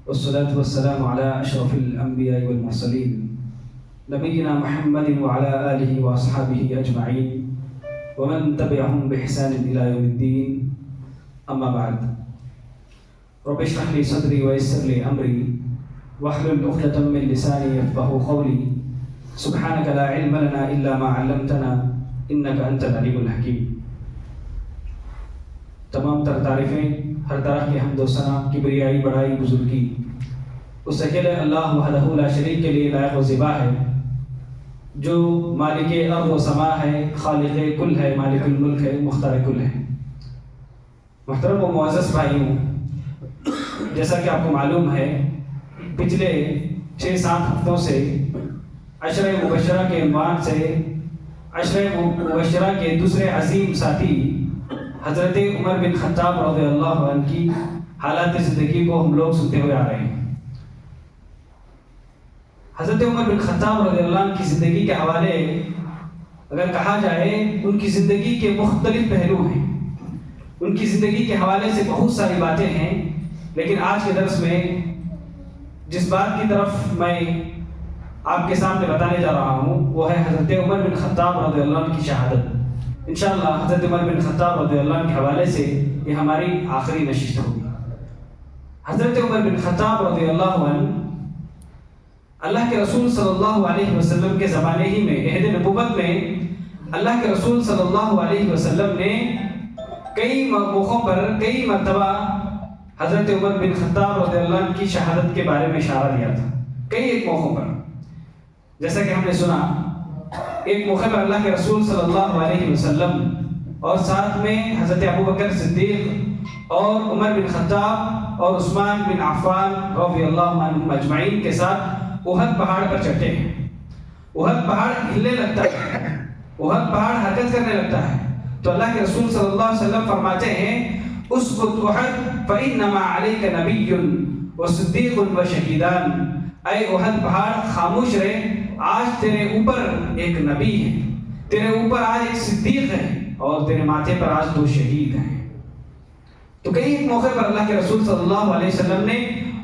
والصلاة والسلام على أشرف الأنبياء والمرسلين نبينا محمد وعلى آله وأصحابه أجمعين ومن تبعهم بإحسان إلى يوم الدين. أما بعد، رب اشرح لي صدري ويسر لي أمري واحلل عقدة من لساني يفقهوا قولي. سبحانك لا علم لنا إلا ما علمتنا إنك أنت العليم الحكيم. تمام تر تعریفیں، ہر طرح کی حمد و ثنا، کبریائی، بڑائی، بزرگی اس اکیلے اللہ وحدہ لا شریک کے لیے لائق و زیبا ہے، جو مالک ارض و سما ہے، خالق کل ہے، مالک الملک ہے، مختار کل ہے. محترم و معزز بھائیوں، جیسا کہ آپ کو معلوم ہے، پچھلے 6-7 ہفتوں سے عشرہ مبشرہ کے عنوان سے عشرہ مبشرہ کے دوسرے عظیم ساتھی حضرت عمر بن خطاب رضی اللہ عنہ کی حالات زندگی کو ہم لوگ سنتے ہوئے آ رہے ہیں. حضرت عمر بن خطاب رضی اللہ عنہ کی زندگی کے حوالے اگر کہا جائے، ان کی زندگی کے مختلف پہلو ہیں. ان کی زندگی کے حوالے سے بہت ساری باتیں ہیں، لیکن آج کے درس میں جس بات کی طرف میں آپ کے سامنے بتانے جا رہا ہوں وہ ہے حضرت عمر بن خطاب رضی اللہ عنہ کی شہادت. انشاءاللہ حضرت عمر بن خطاب رضی اللہ عنہ کے حوالے سے یہ ہماری آخری نشست ہوگی. حضرت عمر بن خطاب رضی اللہ عنہ اللہ کے رسول صلی اللہ علیہ وسلم کے زمانے ہی میں، عہد نبوت میں، اللہ کے رسول صلی اللہ علیہ وسلم نے کئی موقعوں پر کئی مرتبہ حضرت عمر بن خطاب رضی اللہ عنہ کی شہادت کے بارے میں اشارہ دیا تھا. کئی ایک موقعوں پر، جیسا کہ ہم نے سنا، ایک موقع پر اللہ کے رسول صلی اللہ علیہ وسلم اور ساتھ میں حضرت ابوبکر صدیق اور عمر بن خطاب اور عثمان بن عفان رضی اللہ عنہم اجمعین کے ساتھ احد پہاڑ پر چڑھتے ہیں. احد پہاڑ ہلنے لگتا ہے، احد پہاڑ حرکت کرنے لگتا ہے، تو اللہ کے رسول صلی اللہ علیہ وسلم فرماتے ہیں اسقط احد فإنما عليك نبي وصدیق وشہیدان. اے احد پہاڑ خاموش رہے، آج تیرے اوپر ایک نبی ہے، تیرے اوپر آج ایک صدیق ہے، اور تیرے ماتھے پر آج 2 شہید ہیں. تو کئی ایک موقع پر اللہ کے رسول صلی اللہ علیہ وسلم نے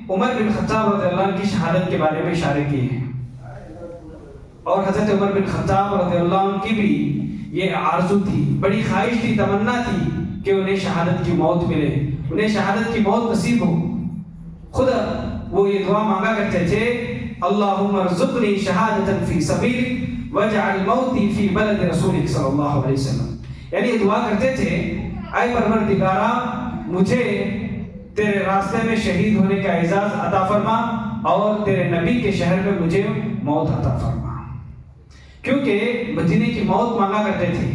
عمر بن خطاب رضی اللہ عنہ کی شہادت کے بارے میں اشارے کیے ہیں. اور حضرت عمر بن خطاب رضی اللہ عنہ کی بھی یہ آرزو تھی، بڑی خواہش تھی، تمنا تھی کہ انہیں شہادت کی موت ملے، انہیں شہادت کی موت نصیب ہو. خود وہ یہ دعا مانگا کرتے تھے، اللہم ارزقنی شہادتا فی سبیلک واجعل موتی فی بلد رسولک صلی اللہ علیہ وسلم. یعنی یہ دعا کرتے تھے، اے پروردگارا مجھے تیرے راستے میں شہید ہونے کا اعزاز عطا فرما، اور تیرے نبی کے شہر میں مجھے موت عطا فرما. کیونکہ مدینے کی موت مانگا کرتے تھے.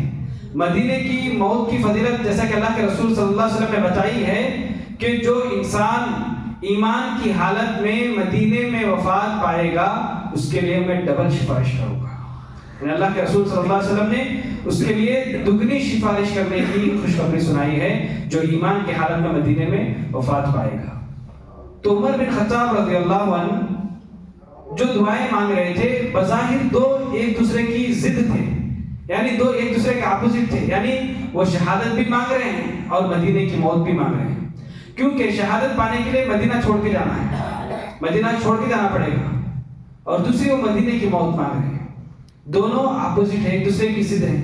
مدینے کی موت کی فضیلت جیسا کہ اللہ کے رسول صلی اللہ علیہ وسلم نے بتائی ہے کہ جو انسان ایمان کی حالت میں مدینے میں وفات پائے گا اس کے لیے میں ڈبل سفارش کروں گا. یعنی اللہ کے رسول صلی اللہ علیہ وسلم نے اس کے لیے دگنی سفارش کرنے کی خوشخبری سنائی ہے جو ایمان کی حالت میں مدینے میں وفات پائے گا. تو عمر بن خطاب رضی اللہ عنہ جو دعائیں مانگ رہے تھے، بظاہر 2 ایک دوسرے کی ضد تھے، یعنی 2 ایک دوسرے کے اپوزٹ تھے. یعنی وہ شہادت بھی مانگ رہے ہیں اور مدینے کی موت بھی مانگ رہے ہیں، کیونکہ شہادت پانے کے لیے مدینہ چھوڑ کے جانا ہے، مدینہ چھوڑ کے جانا پڑے گا، اور دوسری وہ مدینے کی موت مانگ رہے ہیں. دونوں اپوزٹ ہیں، ایک دوسرے کی ضد ہیں.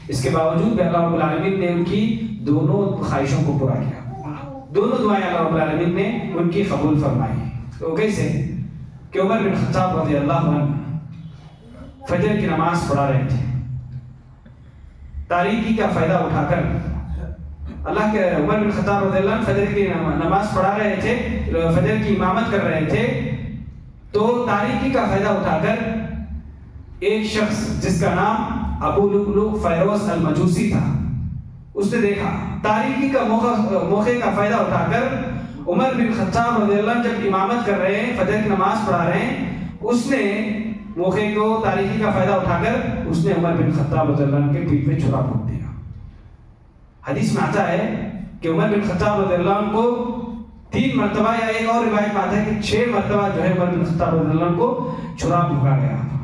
اس کے باوجود بھی اللہ رب العالمین نے ان کی دونوں خواہشوں کو پورا کیا. دونوں دعائیں اللہ رب العالمین نے ان کی قبول فرمائی. تو کیسے کہ عمر بن خطاب رضی اللہ عنہ فجر کی نماز پڑھا رہے تھے. تاریکی کا فائدہ اٹھا کر اللہ کے عمر بن خطاب رضی اللہ عنہ فجر کی نماز پڑھا رہے تھے، فجر کی امامت کر رہے تھے. تو تاریکی کا فائدہ اٹھا کر ایک شخص جس کا نام ابو لؤلؤ فیروز المجوسی تھا، اس نے دیکھا تاریکی کا موقع کا فائدہ اٹھا کر عمر بن خطاب رضی اللہ عنہ جب امامت کر رہے ہیں، فجر کی نماز پڑھا رہے ہیں، اس نے موقع کو تاریکی کا فائدہ اٹھا کر اس نے عمر بن خطاب رضی اللہ عنہ کے پیٹھ میں چھرا پھونک دیا. حدیث میں آتا ہے کہ عمر بن خطاب رضی اللہ عنہ کو 3 مرتبہ، یا ایک اور روایت میں آتا ہے کہ 6 مرتبہ جو ہے عمر بن خطاب رضی اللہ عنہ کو چھرا پھونکا گیا تھا.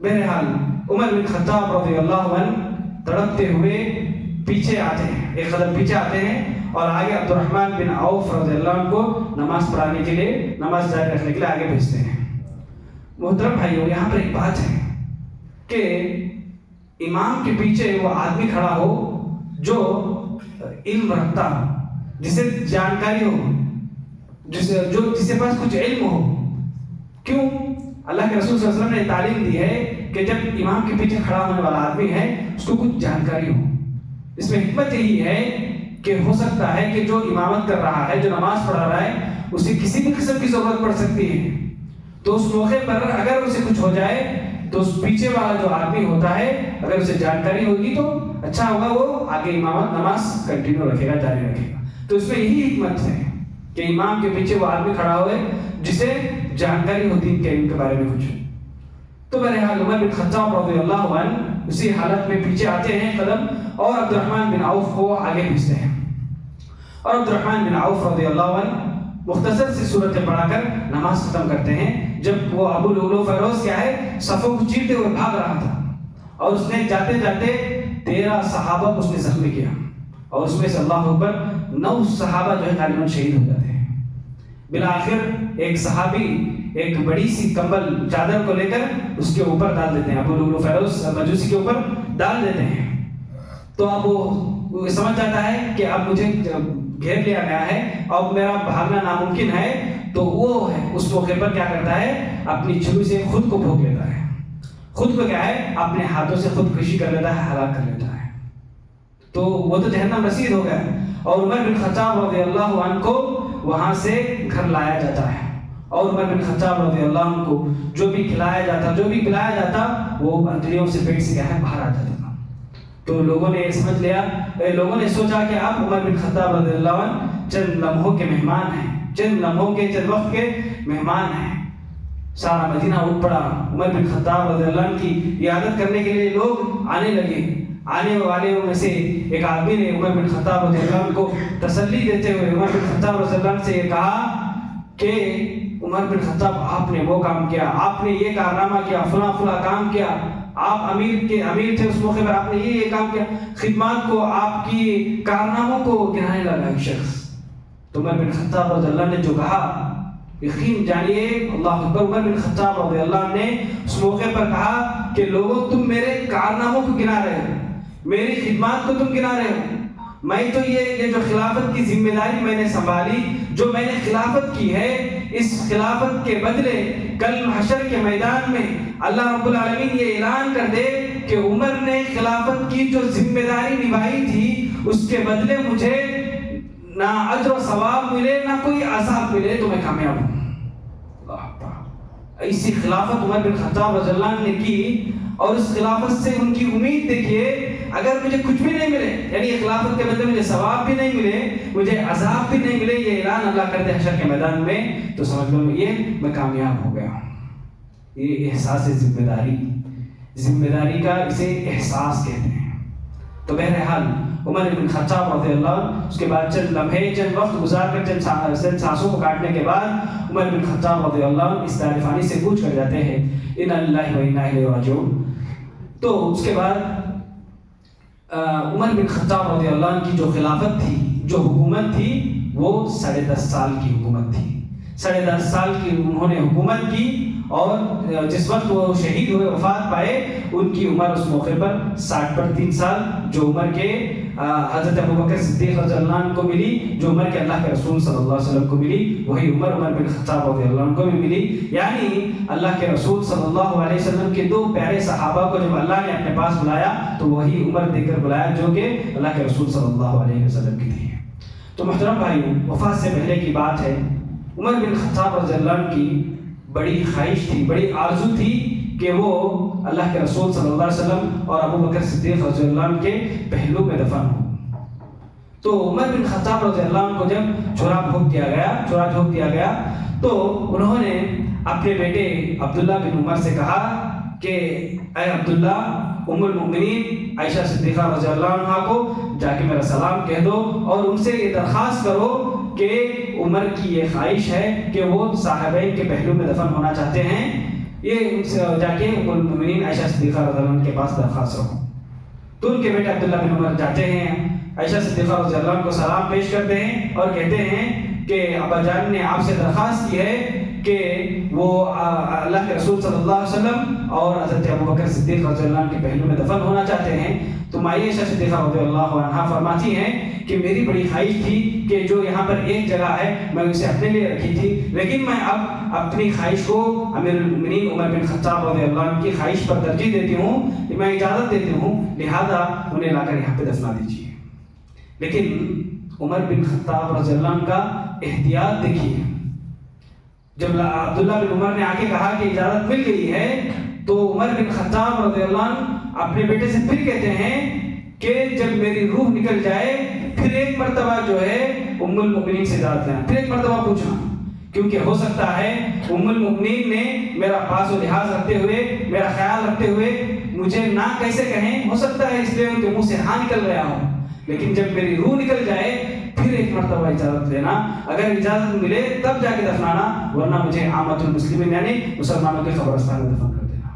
بہرحال عمر بن خطاب رضی اللہ عنہ تڑپتے ہوئے پیچھے آتے ہیں، ایک قدم پیچھے آتے ہیں، اور آگے عبد الرحمن بن عوف رضی اللہ عنہ کو نماز پڑھانے کے لیے، نماز جاری رکھنے کے لیے آگے بھیجتے ہیں۔ محترم بھائیوں، یہاں پر ایک بات ہے کہ امام کے پیچھے وہ آدمی کھڑا ہو جو علم رکھتا ہو، جسے جانکاری ہو، جس کے پاس کچھ علم ہو۔ کیوں؟ اللہ کے رسول صلی اللہ علیہ وسلم نے تعلیم دی ہے کہ جب امام کے پیچھے کھڑا ہونے والا آدمی ہے اس کو کچھ جانکاری ہو۔ اس میں حکمت یہی ہے کہ ہو سکتا ہے کہ جو امامت کر رہا ہے، جو نماز پڑھا رہا ہے، اسے کسی بھی قسم کی ضرورت پڑ سکتی ہے، تو اس موقع پر اگر اسے کچھ ہو جائے تو اس پیچھے والا جو آدمی ہوتا ہے اگر اسے جانکاری ہوگی تو اچھا ہوگا، وہ آگے امامت نماز کنٹینیو رکھے گا، جاری رکھے گا۔ تو اس میں یہی حکمت ہے کہ امام کے پیچھے وہ آدمی کھڑا ہوئے جسے جانکاری ہوتی ہے ان کے بارے میں کچھ۔ تو بہرحال عمر بن خطاب رضی اللہ عنہ اسی حالت میں پیچھے آتے ہیں قدم، اور عبد الرحمن بن عوف کو آگے بھیجتے ہیں، اور عبد الرحمن بن عوف رضی اللہ عنہ مختصر سی صورتیں پڑھا کر نماز ختم کرتے ہیں۔ جب وہ ابو لؤلؤ فیروز کیا ہے صفوں کو چیرتے ہوئے بھاگ رہا تھا، اور اس نے جاتے جاتے 13 صحابہ کو اس نے زخمی کیا، اور اس میں سے اللہ اکبر 9 صحابہ جو ہے غالباً شہید ہو جاتے ہیں۔ بالآخر ایک صحابی ایک بڑی سی کمبل چادر کو لے کر اس کے اوپر ڈال دیتے ہیں، ابو لؤلؤ فیروز مجوسی کے اوپر ڈال دیتے ہیں۔ تو اب وہ سمجھ جاتا ہے کہ اب مجھے گھیر لیا گیا ہے، اب میرا بھاگنا ناممکن ہے، تو وہ ہے اس موقع پر کیا کرتا ہے، اپنی چھری سے خود کو بھونک لیتا ہے، خود کو کیا ہے اپنے ہاتھوں سے خودکشی کر لیتا ہے، ہلاک کر لیتا ہے۔ تو وہ تو جہنم رسید ہو گیا، اور عمر بن خطاب رضی اللہ عنہ کو وہاں سے گھر لایا جاتا ہے، اور عمر بن خطاب رضی اللہ عنہ کو جو بھی کھلایا جاتا، جو بھی پلایا جاتا، وہ انتڑیوں سے پیٹ سے کیا ہے باہر آ جاتا۔ تو لوگوں نے سمجھ لیا، لوگوں نے سوچا کہ اب عمر بن خطاب رضی اللہ عنہ چند لمحوں کے مہمان ہیں، چند لمحوں کے، چند وقت کے مہمان ہیں۔ سارا مدینہ اٹھ پڑا، عمر بن خطاب رضی اللہ عنہ کی عیادت کرنے کے لیے لوگ آنے لگے۔ آنے والوں میں سے ایک آدمی نے عمر بن خطاب رضی اللہ عنہ کو تسلی دیتے ہوئے عمر بن خطاب رضی اللہ عنہ سے یہ کہا کہ عمر بن خطاب آپ نے وہ کام کیا، آپ نے یہ کارنامہ کیا، فلاں فلاں کام کیا، آپ امیر تھے اس موقع پر، آپ نے یہ کام کیا، خدمات کو، آپ کی کارناموں کو گنانے لگا ایک شخص۔ تو عمر بن خطاب رضی اللہ عنہ نے جو کہا، یقین جانیے اللہ اکبر، عمر بن خطاب رضی اللہ عنہ نے اس موقع پر کہا کہ لوگوں تم میرے کارناموں کو گنا رہے ہو، میری خدمات کو تم گنا رہے ہو، میں تو یہ جو خلافت کی ذمہ داری میں نے سنبھالی، جو میں نے خلافت کی ہے، اس خلافت کے بدلے کل محشر کے میدان میں اللہ رب العالمین یہ اعلان کر دے کہ عمر نے خلافت کی جو ذمہ داری نبھائی تھی اس کے بدلے مجھے نہ اجر و ثواب ملے نہ کوئی عذاب ملے، تو میں کامیاب ہوں۔ ایسی خلافت عمر بن خطاب رضی اللہ عنہ نے کی، اور اس خلافت سے ان کی امید دیکھیے، اگر مجھے کچھ بھی نہیں ملے، یعنی خلافت کے بدلے مجھے ثواب بھی نہیں ملے، مجھے عذاب بھی نہیں ملے، یہ اعلان اللہ کرتے حشر کے میدان میں، تو سمجھ لو میں کامیاب ہو گیا۔ یہ احساس ذمہ داری کا اسے احساس کہتے ہیں۔ تو بہرحال عمر بن خطاب رضی اللہ عنہ اس کے بعد چند لمحے، چند وقت گزار کر، چند سانسوں کو کاٹنے کے بعد عمر بن خطاب رضی اللہ عنہ اس دار فانی سے کوچ کر جاتے ہیں، انا للہ و انا الیہ راجعون۔ تو اس کے بعد عمر بن خطاب رضی اللہ عنہ کی جو خلافت تھی، جو حکومت تھی، وہ 10.5 سال کی حکومت تھی۔ 10.5 سال کی انہوں نے حکومت کی، اور جس وقت وہ شہید ہوئے، وفات پائے، ان کی عمر اس موقع پر 60 پر 3 سال، جو عمر کے حضرت ابوبکر صدیق رضی اللہ عنہ کو ملی، جو عمر کے اللہ کے رسول صلی اللہ علیہ وسلم کو ملی، وہی عمر بن خطاب رضی اللہ عنہ کو بھی ملی۔ یعنی اللہ کے رسول صلی اللہ علیہ وسلم کے 2 پیارے صحابہ کو جب اللہ نے اپنے پاس بلایا تو وہی عمر دے کر بلایا جو کہ اللہ کے رسول صلی اللہ علیہ وسلم کی تھی۔ تو محترم بھائیوں، وفات سے پہلے کی بات ہے، عمر بن خطاب رضی اللہ عنہ کی بڑی خواہش تھی، بڑی آرزو تھی کہ وہ اللہ کے رسول صلی اللہ علیہ وسلم اور ابوبکر صدیق رضی اللہ عنہ کے پہلو میں دفن ہو۔ تو عمر بن خطاب رضی اللہ عنہ کو جب چھرا جھونک دیا گیا تو انہوں نے اپنے بیٹے عبداللہ بن عمر سے کہا کہ اے عبداللہ، ام المؤمنین عائشہ صدیقہ رضی اللہ عنہ کو جا کے میرا سلام کہہ دو، اور ان سے یہ درخواست کرو کہ عمر کی یہ خواہش ہے کہ وہ صحابین کے پہلو میں دفن ہونا چاہتے ہیں، یہ ان سے جا کے ام المؤمنین عائشہ صدیقہ رضی اللہ عنہ کے پاس درخواست رکھو۔ تو ان کے بیٹے عبداللہ بن عمر جاتے ہیں، عائشہ صدیقہ رضی اللہ عنہ کو سلام پیش کرتے ہیں اور کہتے ہیں کہ ابا جان نے آپ سے درخواست کی ہے کہ وہ اللہ کے رسول صلی اللہ علیہ وسلم اور حضرت ابوبکر صدیق رضی اللہ عنہ کے پہلو میں دفن ہونا چاہتے ہیں، تو عائشہ صدیقہ رضی اللہ عنہا فرماتی ہیں کہ میری بڑی خواہش تھی کہ جو یہاں پر ایک جگہ ہے میں اسے اپنے لیے رکھی تھی، لیکن میں اب اپنی خواہش کو امیر المؤمنین عمر بن خطاب رضی اللہ عنہ کی خواہش پر ترجیح دیتی ہوں، میں اجازت دیتی ہوں، لہذا انہیں لا کر یہاں پہ دفنا دیجیے۔ لیکن عمر بن خطاب رضی اللہ عنہ کا احتیاط دیکھیے، جب عبداللہ بن عمر نے آ کے کہا کہ اجازت مل گئی ہے تو عمر بن خطاب رضی اللہ عنہ اپنے بیٹے سے پھر کہتے ہیں کہ جب میری روح نکل جائے پھر ایک مرتبہ جو ہے ام المؤمنین سے اجازت لینا، پھر ایک مرتبہ پوچھنا، کیونکہ ہو سکتا ہے ام المؤمنین نے میرا پاس و لحاظ رکھتے ہوئے، میرا خیال رکھتے ہوئے مجھے نہ کیسے کہیں، ہو سکتا ہے اس لیے ان کے منہ سے ہاں نکل گیا ہوں، لیکن جب میری روح نکل جائے پھر ایک مرتبہ اجازت لینا، اگر اجازت ملے تب جا کے دفنانا، ورنہ مجھے عامت المسلمین یعنی مسلمانوں کے قبرستان میں دفن کر دینا۔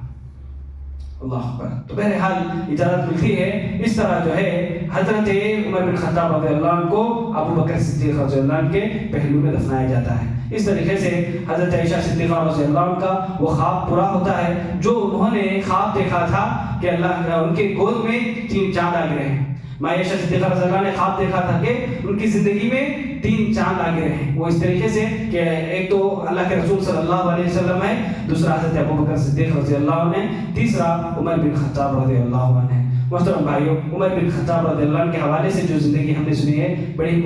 اللہ اکبر۔ تو بہرحال اجازت ملتی ہے، اس طرح جو ہے حضرت عمر بن خطاب رضی اللہ عنہ کو ابو بکر صدیق رضی اللہ عنہ کے پہلو میں دفنایا جاتا ہے۔ اس طریقے سے حضرت عائشہ صدیقہ رضی اللہ عنہ کا وہ خواب پورا ہوتا ہے جو انہوں نے خواب دیکھا تھا کہ اللہ ان کے گود میں 3 چاند آ گئے ہیں۔ عائشہ صدیقہ رضی اللہ عنہ نے خواب دیکھا تھا کہ ان کی زندگی میں 3 چاند آ گئے ہیں، وہ اس طریقے سے کہ ایک تو اللہ کے رسول صلی اللہ علیہ وسلم ہے، دوسرا حضرت ابوبکر صدیق رضی اللہ عنہ ہے، تیسرا عمر بن خطاب رضی اللہ عنہ ہے۔ محترم بھائیو، عمر بن خطاب رضی اللہ عنہ کے حوالے سے جو زندگی ہم نے سنی ہے بڑی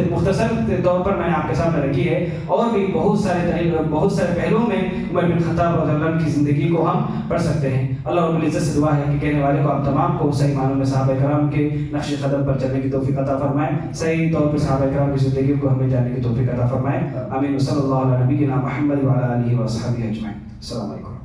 مختصر طور پر میں نے آپ کے سامنے رکھی ہے، اور بھی بہت سارے پہلوؤں میں عمر بن خطاب رضی اللہ عنہ کی زندگی کو ہم پڑھ سکتے ہیں۔ اللہ رب العزت سے دعا ہے کہ کہنے والے کو آپ تمام کو صحیح معنوں میں صحابہ کرام کے نقش قدم پر چلنے کی توفیق عطا فرمائے، صحیح طور پر صحابہ کرام کی زندگی کو ہمیں جاننے کی توفیق عطا فرمائے۔ آمین۔ صلی اللہ علیہ نبینا محمد وعلی آلہ وصحبہ اجمعین۔ السلام علیکم۔